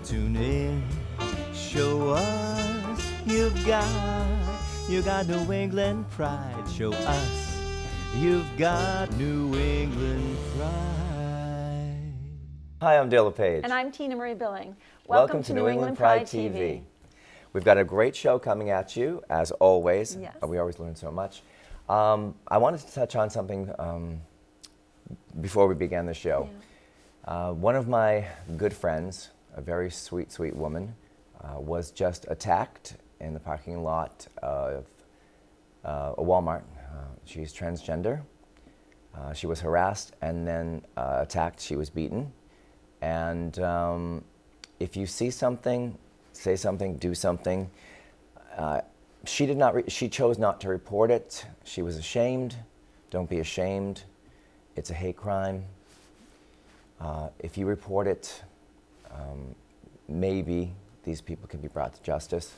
Tune in, show us you've got New England pride. Show us you've got New England pride. Hi, I'm Dale LePage. And I'm Tina Marie Billing. Welcome to New England Pride TV. We've got a great show coming at you, as always. Yes. We always learn so much. I wanted to touch on something before we began the show. Yeah. One of my good friends, a very sweet, sweet woman, was just attacked in the parking lot of a Walmart. She's transgender. She was harassed and then attacked. She was beaten. And if you see something, say something, do something. She chose not to report it. She was ashamed. Don't be ashamed. It's a hate crime. If you report it, maybe these people can be brought to justice.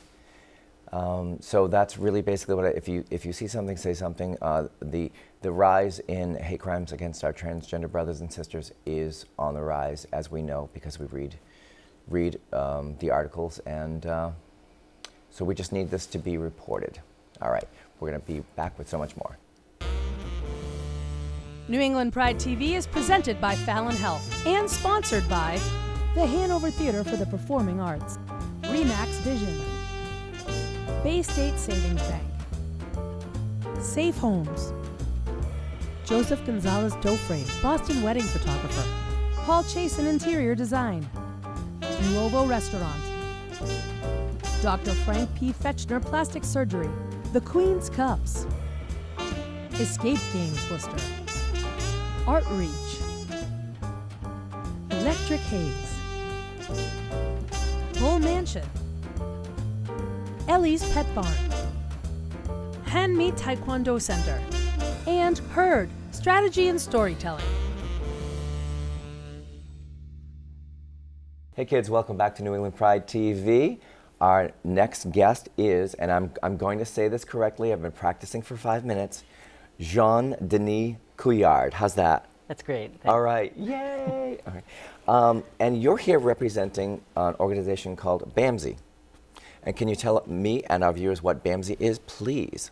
So that's really basically what if you see something, say something. The rise in hate crimes against our transgender brothers and sisters is on the rise, as we know, because we read the articles, and so we just need this to be reported. All right, we're going to be back with so much more. New England Pride TV is presented by Fallon Health and sponsored by the Hanover Theater for the Performing Arts, Remax Vision, Bay State Savings Bank, Safe Homes, Joseph Gonzalez Doframe, Boston Wedding Photographer, Paul Chasen Interior Design, Nuovo Restaurant, Dr. Frank P. Fetchner Plastic Surgery, The Queen's Cups, Escape Games Worcester, Art Reach, Electric Haze, Bull Mansion, Ellie's Pet Barn, Handmade Taekwondo Center, and Herd Strategy and Storytelling. Hey kids, welcome back to New England Pride TV. Our next guest is, and I'm going to say this correctly, I've been practicing for 5 minutes, Jean-Denis Couillard. How's that? That's great. Thanks. All right, yay! All right. And you're here representing an organization called BAMSI. And can you tell me and our viewers what BAMSI is, please?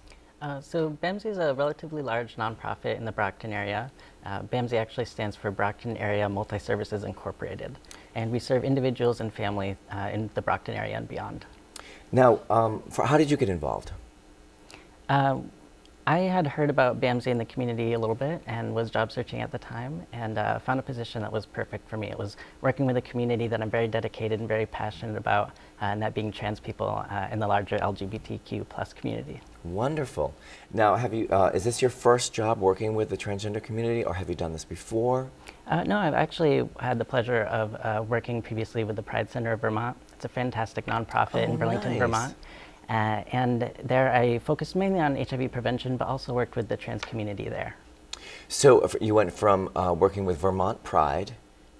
So BAMSI is a relatively large nonprofit in the Brockton area. BAMSI actually stands for Brockton Area Multi-Services Incorporated. And we serve individuals and families in the Brockton area and beyond. Now, how did you get involved? I had heard about BAMSI in the community a little bit and was job searching at the time, and found a position that was perfect for me. It was working with a community that I'm very dedicated and very passionate about, and that being trans people in the larger LGBTQ plus community. Wonderful. Now, is this your first job working with the transgender community, or have you done this before? No, I've actually had the pleasure of working previously with the Pride Center of Vermont. It's a fantastic nonprofit in Burlington, nice. Vermont. And there I focused mainly on HIV prevention, but also worked with the trans community there. So you went from working with Vermont Pride,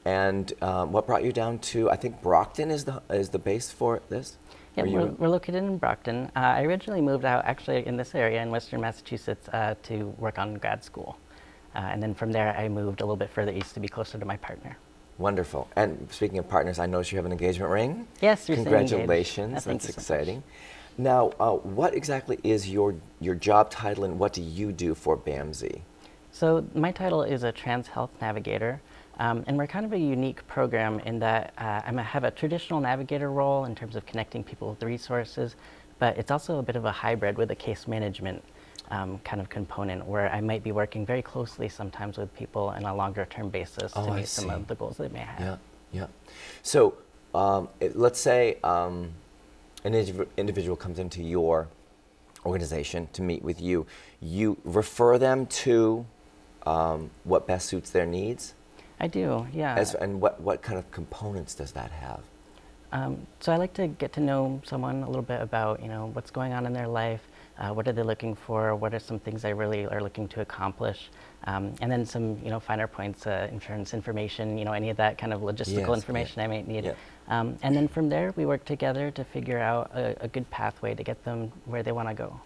and what brought you down to, I think Brockton is the base for this? Yeah, we're located in Brockton. I originally moved out actually in this area in Western Massachusetts to work on grad school. And then from there I moved a little bit further east to be closer to my partner. Wonderful. And speaking of partners, I noticed you have an engagement ring. Yes, you're Congratulations. Thank That's you so exciting. much. Now, what exactly is your job title, and what do you do for BAMSI? So my title is a trans health navigator, and we're kind of a unique program in that I have a traditional navigator role in terms of connecting people with resources, but it's also a bit of a hybrid with a case management kind of component where I might be working very closely sometimes with people on a longer term basis to meet some of the goals they may have. Yeah. So let's say an individual comes into your organization to meet with you. You refer them to what best suits their needs? I do, yeah. And what kind of components does that have? So I like to get to know someone a little bit about, what's going on in their life, what are they looking for, what are some things they really are looking to accomplish, and then some, finer points, insurance information, any of that kind of logistical information I might need. Yeah. And then from there, we work together to figure out a good pathway to get them where they want to go.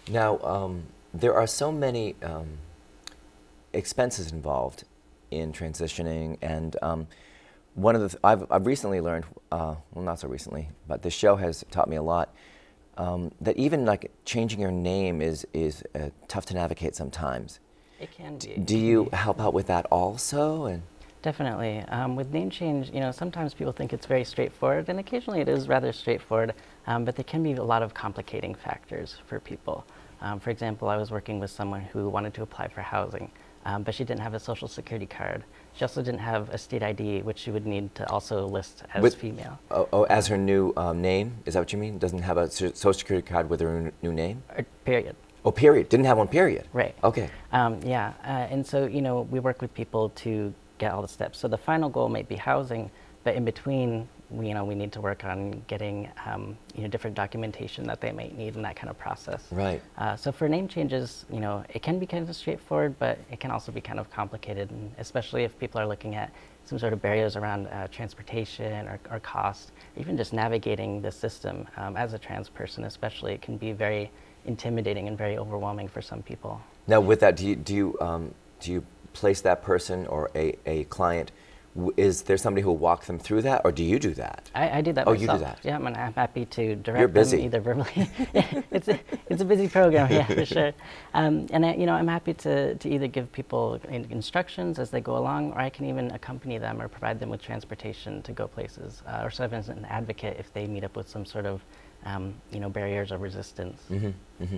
Now, there are so many expenses involved in transitioning, and I've recently learned, well, not so recently, but this show has taught me a lot. That even like changing your name is tough to navigate sometimes. It can be. Do you help out with that also? And Definitely. With name change, sometimes people think it's very straightforward, and occasionally it is rather straightforward, but there can be a lot of complicating factors for people. For example, I was working with someone who wanted to apply for housing, but she didn't have a social security card. She also didn't have a state ID, which she would need to also list as female. As her new name? Is that what you mean? Doesn't have a social security card with her new name? Period. Oh, period. Didn't have one, period. Right. Okay. Yeah, and so, we work with people to get all the steps. So the final goal might be housing, but in between, we need to work on getting, different documentation that they might need in that kind of process. Right. So for name changes, it can be kind of straightforward, but it can also be kind of complicated, and especially if people are looking at some sort of barriers around transportation or cost, or even just navigating the system. As a trans person especially, it can be very intimidating and very overwhelming for some people. Now, with that, do you place that person or a client? Is there somebody who will walk them through that, or do you do that? I do that Oh, myself. you do that? Yeah, I'm happy to direct You're them busy. either verbally. Yeah, it's a busy program, yeah, for sure. And I'm happy to either give people instructions as they go along, or I can even accompany them or provide them with transportation to go places, or serve as an advocate if they meet up with some sort of barriers or resistance. Mm-hmm, mm-hmm.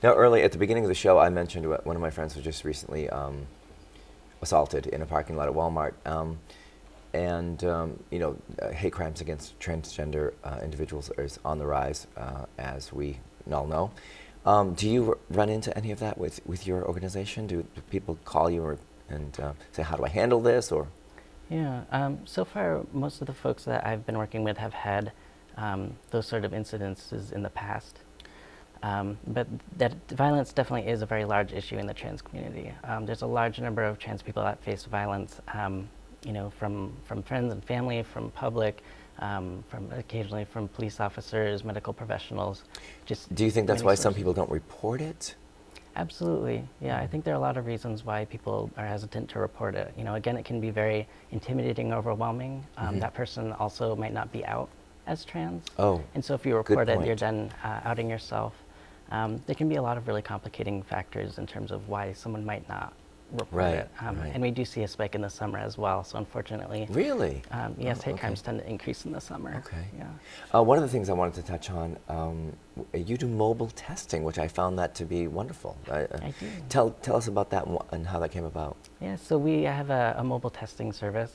Now, early at the beginning of the show, I mentioned one of my friends was just recently assaulted in a parking lot at Walmart. Hate crimes against transgender individuals is on the rise, as we all know. Do you run into any of that with your organization? Do people call you and say, how do I handle this? Or Yeah, so far, most of the folks that I've been working with have had those sort of incidences in the past. But that violence definitely is a very large issue in the trans community. There's a large number of trans people that face violence, from friends and family, from public, from occasionally from police officers, medical professionals. Do you think that's many why some sources. people don't report it? Absolutely, yeah. I think there are a lot of reasons why people are hesitant to report it. Again, it can be very intimidating, overwhelming. That person also might not be out as trans. Oh, and so if you good report it, point. you're then outing yourself. There can be a lot of really complicating factors in terms of why someone might not report Right, it. right. And we do see a spike in the summer as well, so unfortunately, Really? yes, Oh, hate okay. crimes tend to increase in the summer. Okay. Yeah. One of the things I wanted to touch on, you do mobile testing, which I found that to be wonderful. I do. Tell us about that and how that came about. Yeah, so we have a mobile testing service.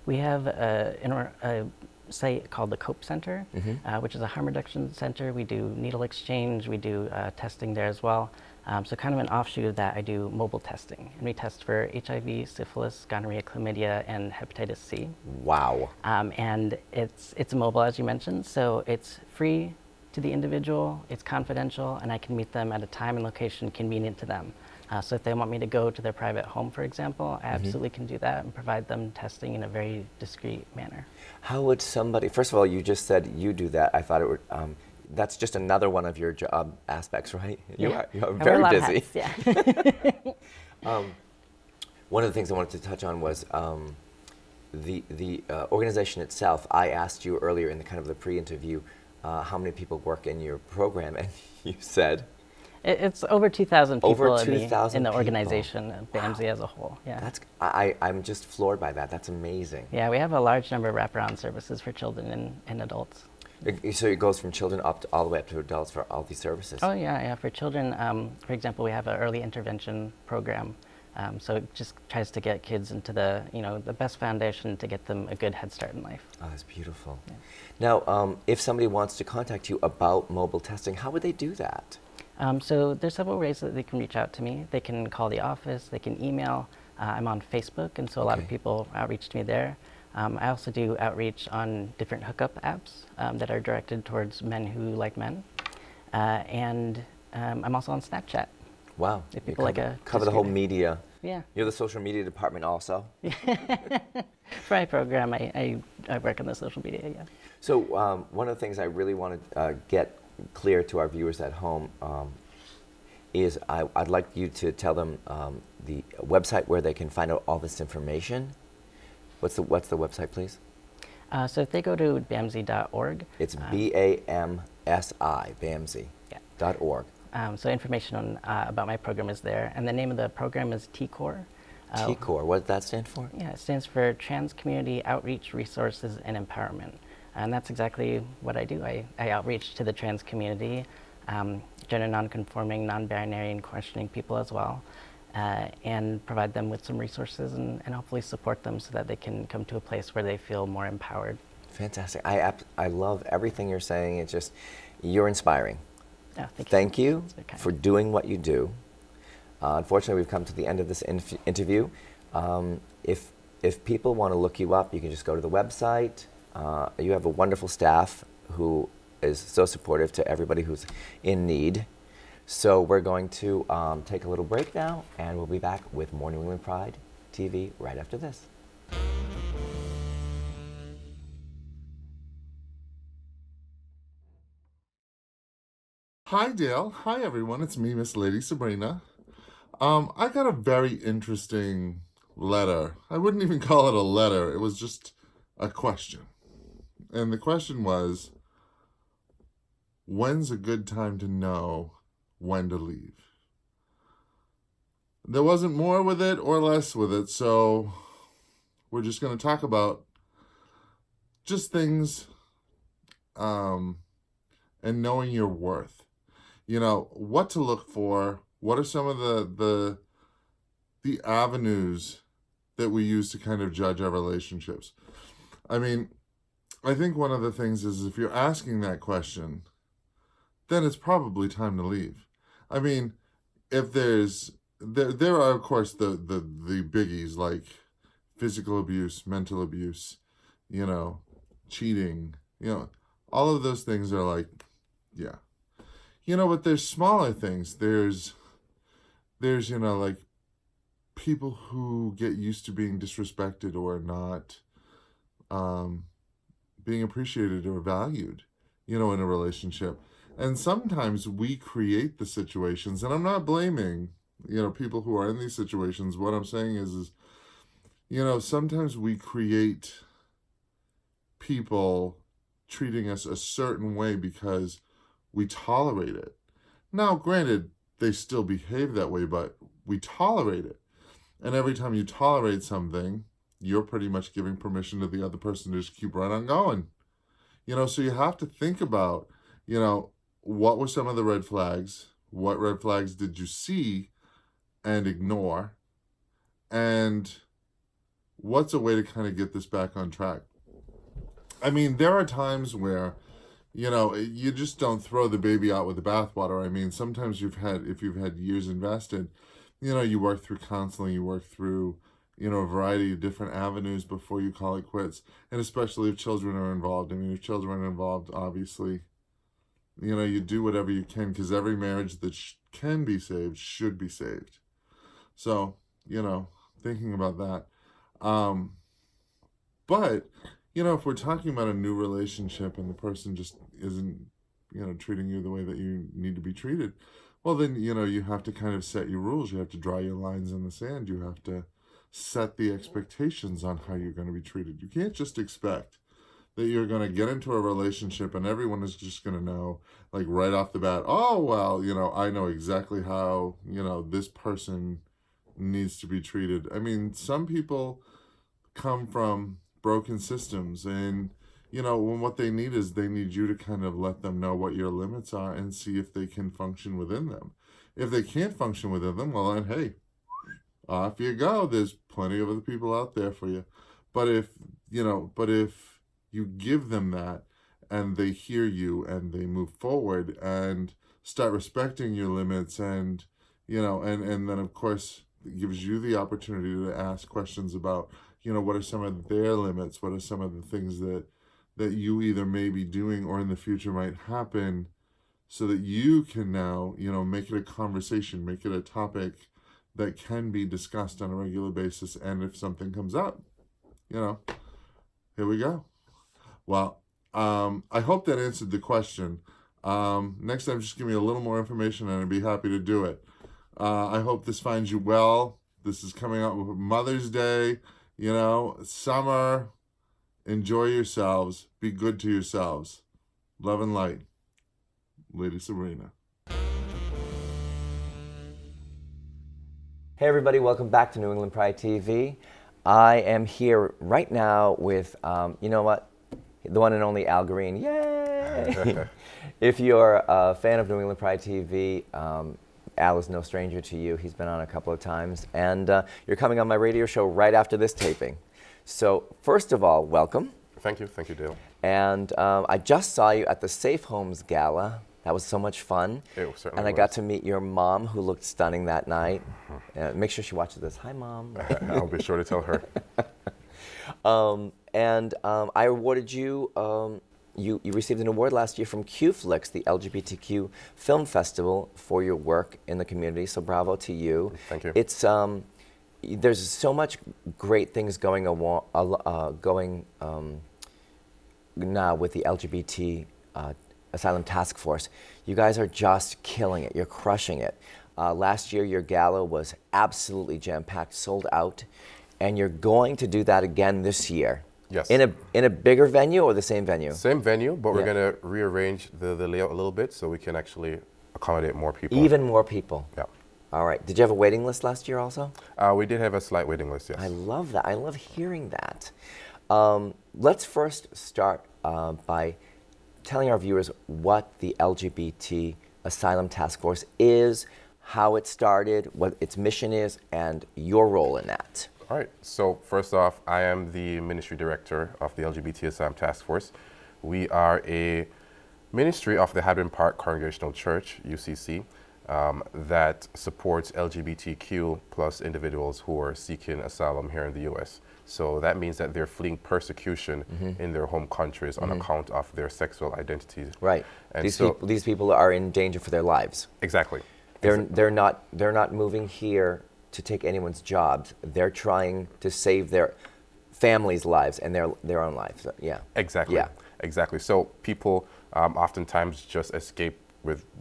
We have a site called the COPE Center, which is a harm reduction center. We do needle exchange, we do testing there as well. So kind of an offshoot of that, I do mobile testing. And we test for HIV, syphilis, gonorrhea, chlamydia, and hepatitis C. Wow. And it's mobile, as you mentioned, so it's free to the individual, it's confidential, and I can meet them at a time and location convenient to them. So if they want me to go to their private home, for example, I absolutely can do that and provide them testing in a very discreet manner. How would somebody, first of all, you just said you do that. I thought it would, that's just another one of your job aspects, right? You are I wear a very lot of busy. hats, yeah. One of the things I wanted to touch on was the organization itself. I asked you earlier in the kind of the pre-interview how many people work in your program, and you said It's over 2,000 people Over in 2,000 the people. organization, BAMSI as a whole. Yeah. that's I'm just floored by that. That's amazing. Yeah, we have a large number of wraparound services for children and adults. So it goes from children all the way up to adults for all these services. Oh yeah. For children, for example, we have an early intervention program. So it just tries to get kids into the best foundation to get them a good head start in life. Oh, that's beautiful. Yeah. Now, if somebody wants to contact you about mobile testing, how would they do that? So there's several ways that they can reach out to me. They can call the office, they can email. I'm on Facebook, and so a lot of Okay. people outreach to me there. I also do outreach on different hookup apps that are directed towards men who like men. And I'm also on Snapchat. Wow. If You people like cover the whole discreet- media. Yeah. You're the social media department also. For my program, I work on the social media, yeah. So one of the things I really want to get clear to our viewers at home is I'd like you to tell them the website where they can find out all this information. What's the website, please? So if they go to BAMSI.org. It's BAMSI, BAMSI, Yeah. .org. So information on, about my program is there. And the name of the program is TCORE. TCORE, what does that stand for? Yeah, it stands for Trans Community Outreach, Resources, and Empowerment. And that's exactly what I do. I outreach to the trans community, gender nonconforming, non-binary, and questioning people as well, and provide them with some resources and hopefully support them so that they can come to a place where they feel more empowered. Fantastic. I love everything you're saying. It's just, you're inspiring. Oh, Thank you That's very kind. for doing what you do. Unfortunately, we've come to the end of this interview. If people want to look you up, you can just go to the website. You have a wonderful staff who is so supportive to everybody who's in need. So we're going to take a little break now, and we'll be back with more New England Pride TV right after this. Hi, Dale. Hi, everyone. It's me, Miss Lady Sabrina. I got a very interesting letter. I wouldn't even call it a letter. It was just a question. And the question was, when's a good time to know when to leave? There wasn't more with it or less with it, so we're just going to talk about just things and knowing your worth. You know, what to look for, what are some of the avenues that we use to kind of judge our relationships. I mean, I think one of the things is if you're asking that question, then it's probably time to leave. I mean, if there are, of course, the biggies like physical abuse, mental abuse, you know, cheating, you know, all of those things are like, yeah. You know, but there's smaller things. There's, you know, like people who get used to being disrespected or not being appreciated or valued, you know, in a relationship. And sometimes we create the situations, and I'm not blaming, you know, people who are in these situations. What I'm saying is, you know, sometimes we create people treating us a certain way because we tolerate it. Now, granted, they still behave that way, but we tolerate it. And every time you tolerate something, you're pretty much giving permission to the other person to just keep right on going. You know, so you have to think about, you know, what were some of the red flags? What red flags did you see and ignore? And what's a way to kind of get this back on track? I mean, there are times where, you know, you just don't throw the baby out with the bathwater. I mean, sometimes if you've had years invested, you know, you work through counseling, you work through, you know, a variety of different avenues before you call it quits. And especially if children are involved. I mean, if children are involved, obviously, you know, you do whatever you can because every marriage that can be saved should be saved. So, you know, thinking about that. But, you know, if we're talking about a new relationship and the person just isn't, you know, treating you the way that you need to be treated, well, then, you know, you have to kind of set your rules. You have to draw your lines in the sand. You have to set the expectations on how you're going to be treated. You can't just expect that you're going to get into a relationship and everyone is just going to know, like right off the bat, oh, well, you know, I know exactly how, you know, this person needs to be treated. I mean, some people come from broken systems and, you know, when what they need is they need you to kind of let them know what your limits are and see if they can function within them. If they can't function within them, well, then, hey, off you go. There's plenty of other people out there for you. But if you give them that and they hear you and they move forward and start respecting your limits and, you know, and then of course it gives you the opportunity to ask questions about, you know, what are some of their limits? What are some of the things that you either may be doing or in the future might happen so that you can now, you know, make it a conversation, make it a topic that can be discussed on a regular basis. And if something comes up, you know, here we go. Well, I hope that answered the question. Next time, just give me a little more information and I'd be happy to do it. I hope this finds you well. This is coming out with Mother's Day. You know, summer, enjoy yourselves, be good to yourselves. Love and light. Lady Sabrina. Hey everybody, welcome back to New England Pride TV. I am here right now with, you know what, the one and only Al Green. Yay! If you're a fan of New England Pride TV, Al is no stranger to you. He's been on a couple of times, and you're coming on my radio show right after this taping. So first of all, welcome. Thank you, Dale. And I just saw you at the Safe Homes Gala. That was so much fun. It certainly and I was. got to meet your mom, who looked stunning that night. Make sure she watches this. Hi, Mom. I'll be sure to tell her. I awarded you, you received an award last year from QFlix, the LGBTQ Film Festival, for your work in the community. So bravo to you. Thank you. It's there's so much great things going now with the LGBT Asylum Task Force. You guys are just killing it. You're crushing it. Last year, your gala was absolutely jam-packed, sold out, and you're going to do that again this year. Yes. In a bigger venue or the same venue? Same venue, but we're Yeah. going to rearrange the layout a little bit so we can actually accommodate more people. Even more people. Yeah. All right. Did you have a waiting list last year also? We did have a slight waiting list, yes. I love that. I love hearing that. Let's first start by telling our viewers what the LGBT Asylum Task Force is, how it started, what its mission is, and your role in that. All right. So first off, I am the ministry director of the LGBT Asylum Task Force. We are a ministry of the Hadron Park Congregational Church, UCC, that supports LGBTQ plus individuals who are seeking asylum here in the U.S. So that means that they're fleeing persecution in their home countries on account of their sexual identities. Right. And These people are in danger for their lives. Exactly. They're not moving here to take anyone's jobs. They're trying to save their families' lives and their own lives. Yeah. Exactly. Yeah. Exactly. So people oftentimes just escape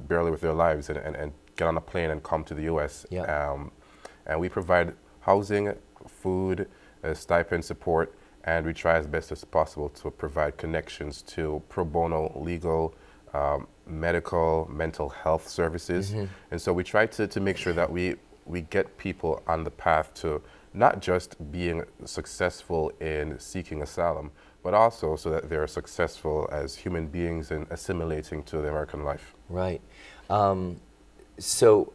barely with their lives and get on a plane and come to the U.S. Yeah. And we provide housing, food, stipend support, and we try as best as possible to provide connections to pro bono legal, medical, mental health services. And so we try to make sure that we get people on the path to not just being successful in seeking asylum, but also so that they're successful as human beings in assimilating to the American life. Right. So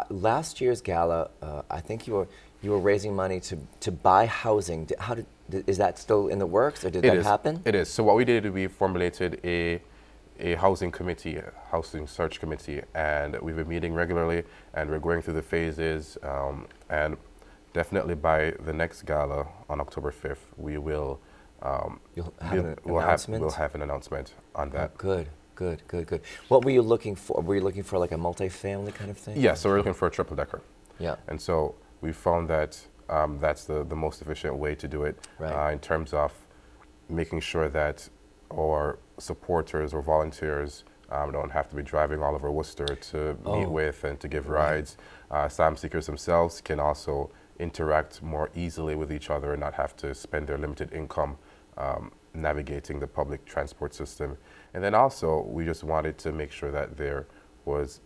last year's gala, I think you were raising money to buy housing. Is that still in the works, or did that happen? It is. So what we did, we formulated a housing committee, a housing search committee, and we've been meeting regularly, and we're going through the phases, and definitely by the next gala on October 5th, we will You'll have an announcement? We'll have an announcement on that. Oh, good. What were you looking for? Were you looking for like a multi-family kind of thing? Yeah, so we're looking for a triple decker. Yeah. And so we found that that's the most efficient way to do it, Right. in terms of making sure that our supporters or volunteers don't have to be driving all over Worcester to meet with and to give rides. Asylum seekers themselves can also interact more easily with each other and not have to spend their limited income navigating the public transport system. And then also, we just wanted to make sure that there was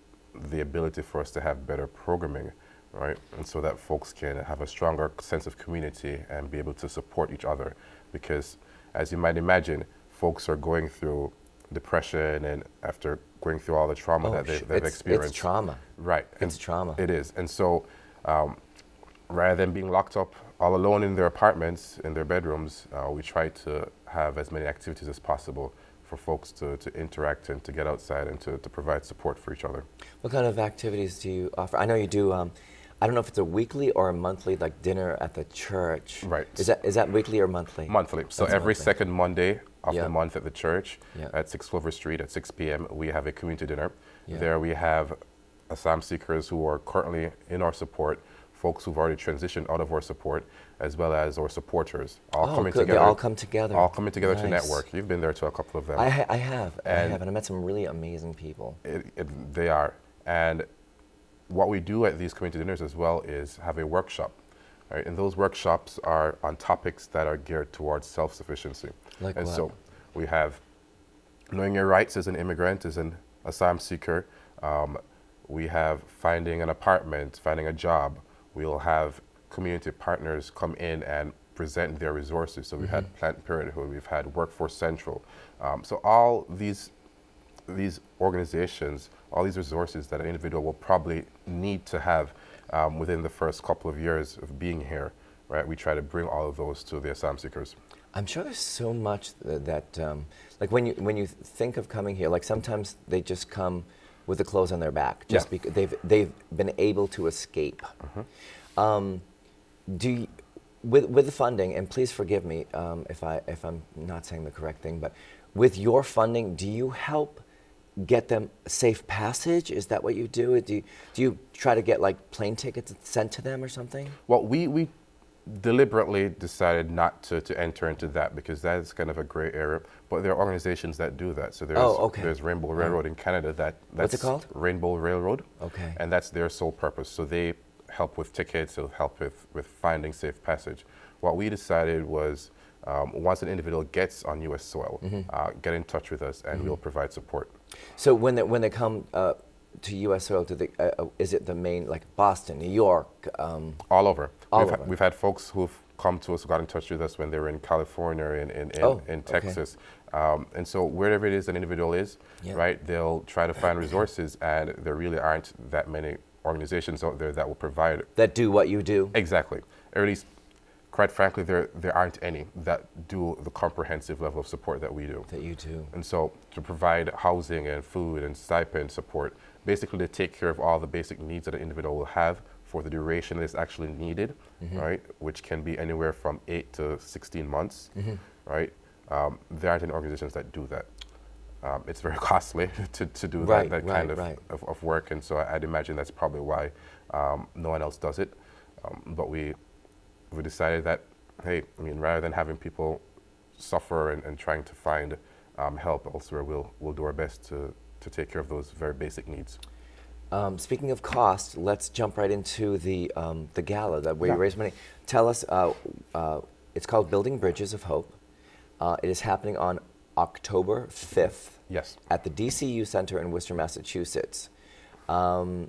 the ability for us to have better programming, right? And so that folks can have a stronger sense of community and be able to support each other. Because as you might imagine, folks are going through depression and after going through all the trauma that they've experienced. It's trauma. Right. It's trauma. It is. And so rather than being locked up all alone in their apartments, in their bedrooms, we try to have as many activities as possible for folks to interact and to get outside and to provide support for each other. What kind of activities do you offer? I know you do, I don't know if it's a weekly or a monthly, like dinner at the church. Right. Is that weekly or monthly? Monthly. So That's every monthly. second Monday of Yeah. the month at the church Yeah. at 6 Clover Street at 6 p.m., we have a community dinner. Yeah. There we have asylum seekers who are currently in our support, folks who've already transitioned out of our support, as well as our supporters, all coming good. together. They all come together. All coming together to Nice. network. You've been there to a couple of them. I have, And- and I met some really amazing people. They are. And what we do at these community dinners as well is have a workshop right? And those workshops are on topics that are geared towards self-sufficiency. Like and what? so we have knowing your rights as an immigrant, as an asylum seeker. We have finding an apartment, finding a job. We'll have community partners come in and present their resources. So we've had Planned Parenthood, we've had Workforce Central. So all these organizations, all these resources that an individual will probably need to have within the first couple of years of being here, right? We try to bring all of those to the asylum seekers. I'm sure there's so much that like when you think of coming here, like sometimes they just come with the clothes on their back just Yeah. because they've been able to escape. Do you, with the funding, and please forgive me if I'm not saying the correct thing, but with your funding, do you help get them safe passage? Is that what you do? Do you try to get like plane tickets sent to them or something? Well, we deliberately decided not to enter into that because that is kind of a gray area. But there are organizations that do that. So there's Rainbow Railroad in Canada. That's What's it called? Rainbow Railroad. Okay. And that's their sole purpose. So they help with tickets. They'll help with finding safe passage. What we decided was once an individual gets on U.S. soil, get in touch with us and we'll provide support. So when they come to U.S. soil, is it the main, like Boston, New York? All over. All over. We've had folks who've come to us, who got in touch with us when they were in California, in Texas. And so wherever it is an individual is, right, they'll try to find resources, and there really aren't that many organizations out there that will provide it. That do what you do? Exactly. Or at least, quite frankly, there aren't any that do the comprehensive level of support that we do. That you do. And so to provide housing and food and stipend support, basically to take care of all the basic needs that an individual will have for the duration that is actually needed, right, which can be anywhere from 8 to 16 months, right? There aren't any organizations that do that. It's very costly to do that kind of work, and so I'd imagine that's probably why no one else does it. But we decided that, hey, I mean, rather than having people suffer and trying to find help elsewhere, we'll do our best to take care of those very basic needs. Speaking of cost, let's jump right into the gala where you raise money. Tell us, it's called Building Bridges of Hope. It is happening on October 5th. Yes. At the DCU Center in Worcester, Massachusetts. Tell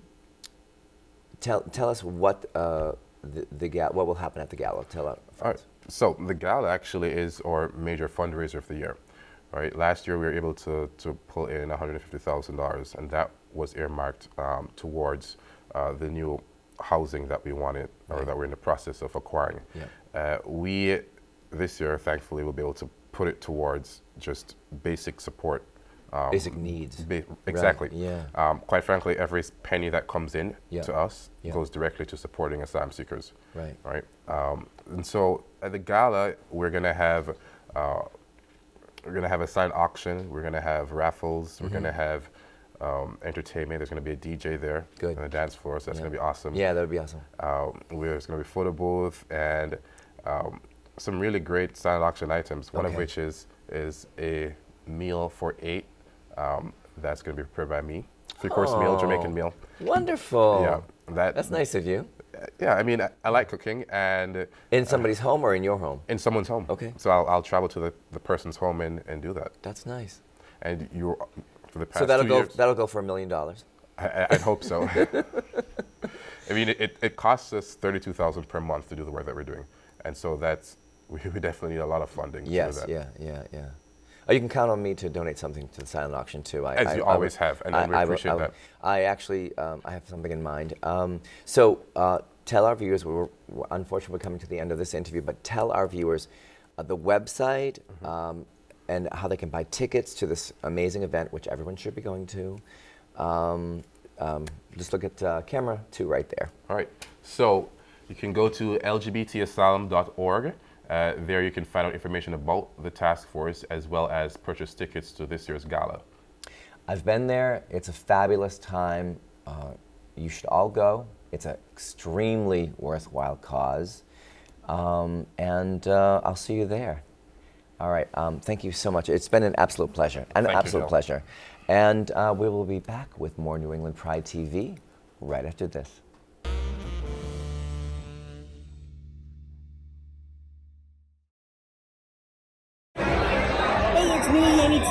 us what what will happen at the gala. Tell us. All right. So the gala actually is our major fundraiser of the year. Right. Last year we were able to pull in $150,000, and that was earmarked towards the new housing that we wanted, or that we're in the process of acquiring. We this year, thankfully, will be able to put it towards just basic support. Basic needs. Exactly. Right. Yeah. Quite frankly, every penny that comes in to us goes directly to supporting asylum seekers. Right. Right. And so at the gala, we're gonna have a silent auction. We're gonna have raffles. We're gonna have entertainment. There's gonna be a DJ there on the dance floor, so that's gonna be awesome. Yeah, that would be awesome. There's gonna be a photo booth and some really great silent auction items. One of which is a meal for 8. That's going to be prepared by me. 3-course meal, Jamaican meal. Wonderful. Yeah, that's nice of you. Yeah, I mean, I like cooking, and in somebody's home or in your home? In someone's home. Okay. So I'll travel to the person's home and do that. That's nice. And for the past so that'll 2 go years, that'll go for $1 million. I'd hope so. I mean, it costs us $32,000 per month to do the work that we're doing, and so we definitely need a lot of funding to do that. Yeah. Oh, you can count on me to donate something to the silent auction too. As you always have, and we appreciate that. I actually, I have something in mind. So tell our viewers, unfortunately we're coming to the end of this interview, but tell our viewers the website and how they can buy tickets to this amazing event, which everyone should be going to. Just look at camera 2 right there. All right. So you can go to lgbtasylum.org. There you can find out information about the task force as well as purchase tickets to this year's gala. I've been there. It's a fabulous time. You should all go. It's an extremely worthwhile cause. And I'll see you there. All right. Thank you so much. It's been an absolute pleasure. Pleasure. And we will be back with more New England Pride TV right after this.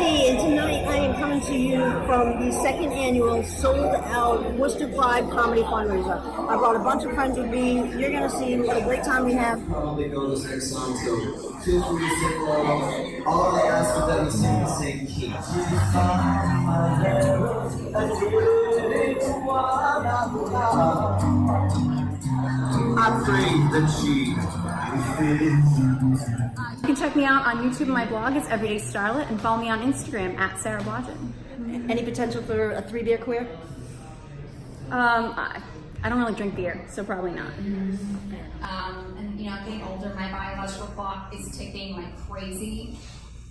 Lee, and tonight I am coming to you from the second annual Sold Out Worcester Pride Comedy Fundraiser. I brought a bunch of friends with me. You're going to see what a great time we have. Probably know this next song, so feel free to sing along. All I ask is that we sing the same key. I'm afraid that she You can check me out on YouTube and my blog is Everyday Starlet, and follow me on Instagram at Sarah Blodgett. Any potential for a 3-beer queer? I don't really drink beer, so probably not. And you know, getting older, my biological clock is ticking like crazy.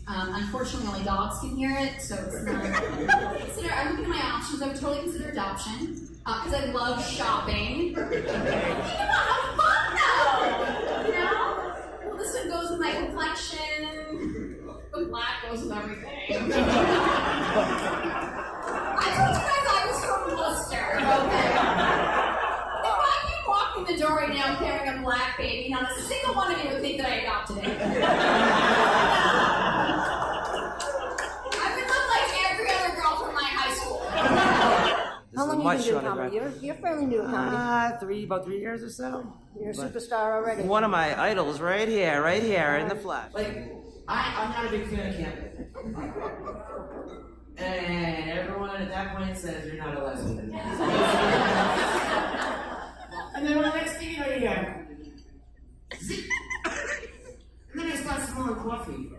Unfortunately, only dogs can hear it, so it's not. I'm looking at my options. I would totally consider adoption because I love shopping. Think about how fun though, you know. Well, this one goes with my complexion. The black goes with everything. I told you guys I was from Worcester. Okay. If I came walking the door right now carrying a black baby, not a single one of you would think that I adopted it. I would look like every other girl from my high school. How long have you been doing comedy? You're fairly new to comedy. About 3 years or so. You're a superstar already. One of my idols right here in the flesh. Like, I'm not a big fan of camping. And everyone at that point says you're not a lesbian. And then the next thing you know, you go, zip. And then I start smelling coffee.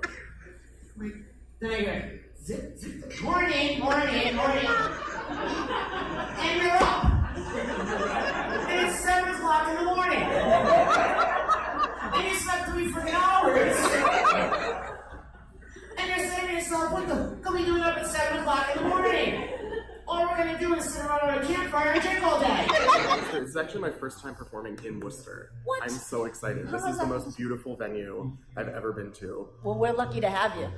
Like, then I go, zip, zip, morning. And you're up. And it's 7 o'clock in the morning. And you slept 3 freaking hours. And you're saying to yourself, what the fuck are we doing up at 7 o'clock in the morning? All we're gonna do is sit around on a campfire and drink all day. This is actually my first time performing in Worcester. What? I'm so excited. This is the most beautiful venue I've ever been to. Well, we're lucky to have you.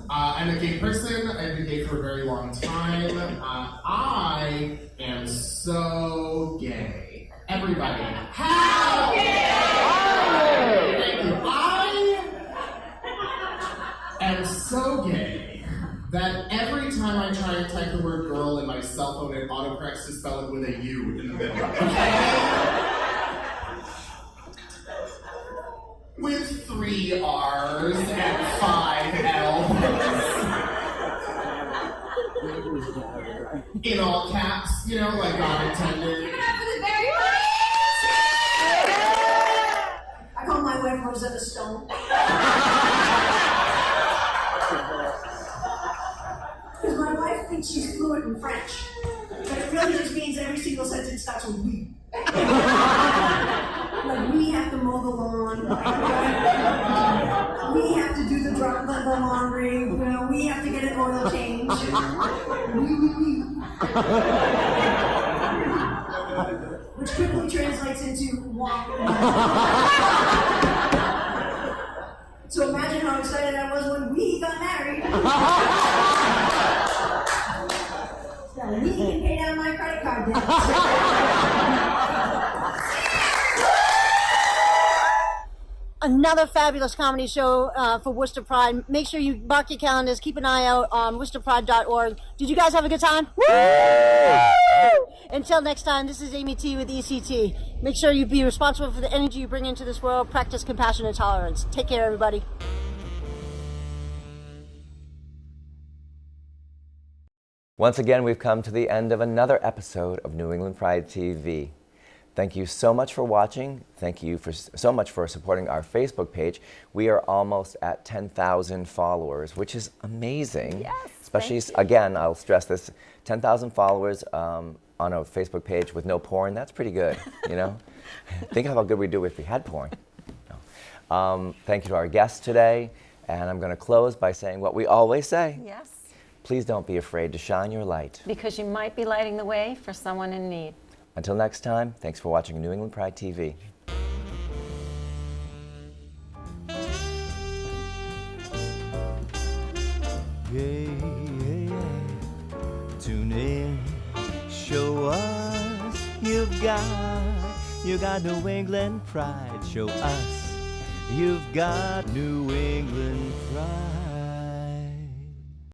I'm a gay person. I've been gay for a very long time. I am so gay. Everybody. How gay? Thank you. I am so gay that every time I try and type the word girl in my cell phone, it autocorrects to spell it with a U in the middle. With 3 R's and 5 L's. In all caps, you know, like God intended. I call my wife Rosetta Stone. Because my wife thinks she's fluent in French. But it really just means every single sentence starts with we. Like, we have to mow the lawn. We have to do the laundry. You know, we have to get an oil change. Which quickly translates into walk. So imagine how excited I was when we got married. Now we can pay down my credit card debt. Another fabulous comedy show for Worcester Pride. Make sure you mark your calendars. Keep an eye out on worcesterpride.org. Did you guys have a good time? Woo! Until next time, this is Amy T with ECT. Make sure you be responsible for the energy you bring into this world. Practice compassion and tolerance. Take care, everybody. Once again, we've come to the end of another episode of New England Pride TV. Thank you so much for watching. Thank you so much for supporting our Facebook page. We are almost at 10,000 followers, which is amazing. Yes, especially, again, I'll stress this, 10,000 followers on a Facebook page with no porn, that's pretty good, you know? Think of how good we'd do if we had porn. No. Thank you to our guests today, and I'm gonna close by saying what we always say. Yes. Please don't be afraid to shine your light. Because you might be lighting the way for someone in need. Until next time, thanks for watching New England Pride TV. Yeah. Tune in, show us you've got New England Pride. Show us you've got New England Pride.